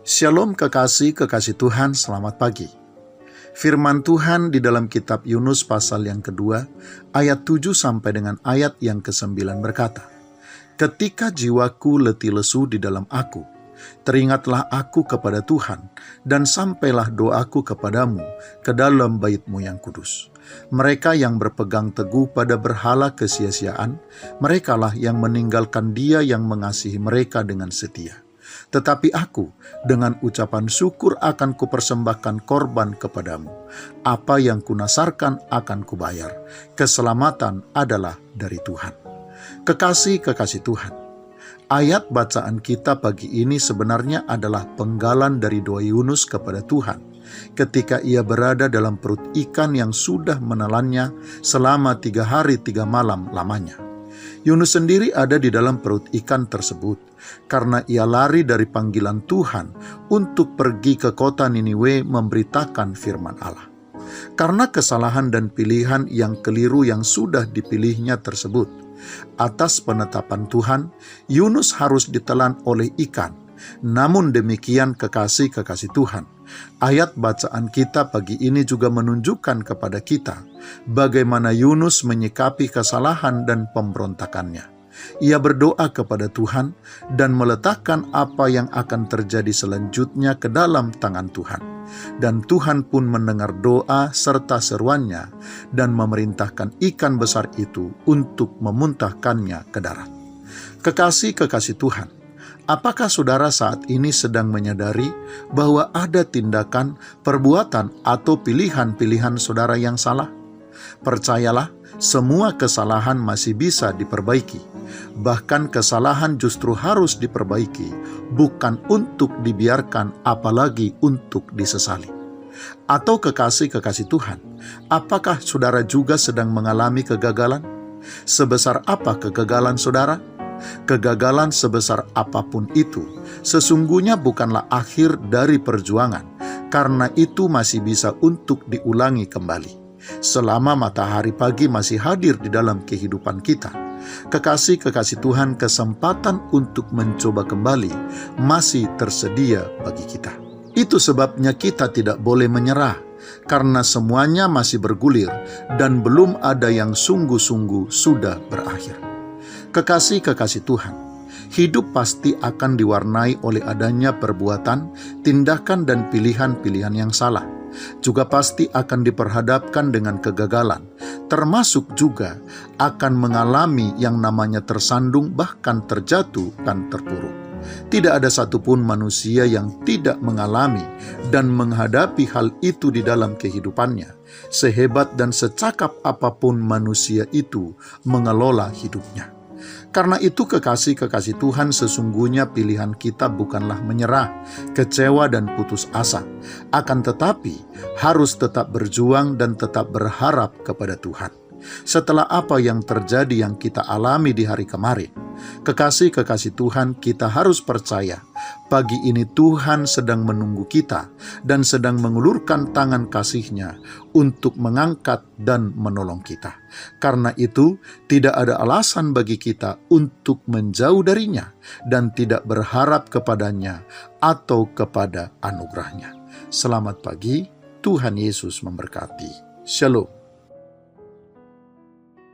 Shalom kekasih Tuhan, selamat pagi. Firman Tuhan di dalam kitab Yunus pasal yang kedua, ayat 7 sampai dengan ayat yang ke-9 berkata, "Ketika jiwaku letih lesu di dalam aku, teringatlah aku kepada Tuhan, dan sampailah doaku kepadamu ke dalam bait-Mu yang kudus. Mereka yang berpegang teguh pada berhala kesia-siaan, merekalah yang meninggalkan Dia yang mengasihi mereka dengan setia. Tetapi aku, dengan ucapan syukur akan kupersembahkan korban kepadamu. Apa yang kunasarkan akan kubayar. Keselamatan adalah dari Tuhan." Kekasih Tuhan, ayat bacaan kita pagi ini sebenarnya adalah penggalan dari doa Yunus kepada Tuhan ketika ia berada dalam perut ikan yang sudah menelannya selama 3 hari 3 malam lamanya. Yunus sendiri ada di dalam perut ikan tersebut karena ia lari dari panggilan Tuhan untuk pergi ke kota Niniwe memberitakan firman Allah. Karena kesalahan dan pilihan yang keliru yang sudah dipilihnya tersebut, atas penetapan Tuhan, Yunus harus ditelan oleh ikan. Namun demikian kekasih Tuhan, ayat bacaan kita pagi ini juga menunjukkan kepada kita bagaimana Yunus menyikapi kesalahan dan pemberontakannya. Ia berdoa kepada Tuhan dan meletakkan apa yang akan terjadi selanjutnya ke dalam tangan Tuhan. Dan Tuhan pun mendengar doa serta seruannya dan memerintahkan ikan besar itu untuk memuntahkannya ke darat. Kekasih Tuhan, apakah saudara saat ini sedang menyadari bahwa ada tindakan, perbuatan, atau pilihan-pilihan saudara yang salah? Percayalah, semua kesalahan masih bisa diperbaiki. Bahkan kesalahan justru harus diperbaiki, bukan untuk dibiarkan, apalagi untuk disesali. Atau kekasih Tuhan, apakah saudara juga sedang mengalami kegagalan? Sebesar apa kegagalan saudara? Kegagalan sebesar apapun itu, sesungguhnya bukanlah akhir dari perjuangan, karena itu masih bisa untuk diulangi kembali. Selama matahari pagi masih hadir di dalam kehidupan kita, kekasih Tuhan, kesempatan untuk mencoba kembali masih tersedia bagi kita. Itu sebabnya kita tidak boleh menyerah, karena semuanya masih bergulir dan belum ada yang sungguh-sungguh sudah berakhir. Kekasih Tuhan, hidup pasti akan diwarnai oleh adanya perbuatan, tindakan, dan pilihan-pilihan yang salah. Juga pasti akan diperhadapkan dengan kegagalan, termasuk juga akan mengalami yang namanya tersandung, bahkan terjatuh dan terpuruk. Tidak ada satupun manusia yang tidak mengalami dan menghadapi hal itu di dalam kehidupannya, sehebat dan secakap apapun manusia itu mengelola hidupnya. Karena itu kekasih Tuhan, sesungguhnya pilihan kita bukanlah menyerah, kecewa, dan putus asa. Akan tetapi harus tetap berjuang dan tetap berharap kepada Tuhan. Setelah apa yang terjadi yang kita alami di hari kemarin, kekasih Tuhan, kita harus percaya pagi ini Tuhan sedang menunggu kita dan sedang mengulurkan tangan kasih-Nya untuk mengangkat dan menolong kita. Karena itu tidak ada alasan bagi kita untuk menjauh darinya dan tidak berharap kepadanya atau kepada anugerah-Nya. Selamat pagi, Tuhan Yesus memberkati. Shalom.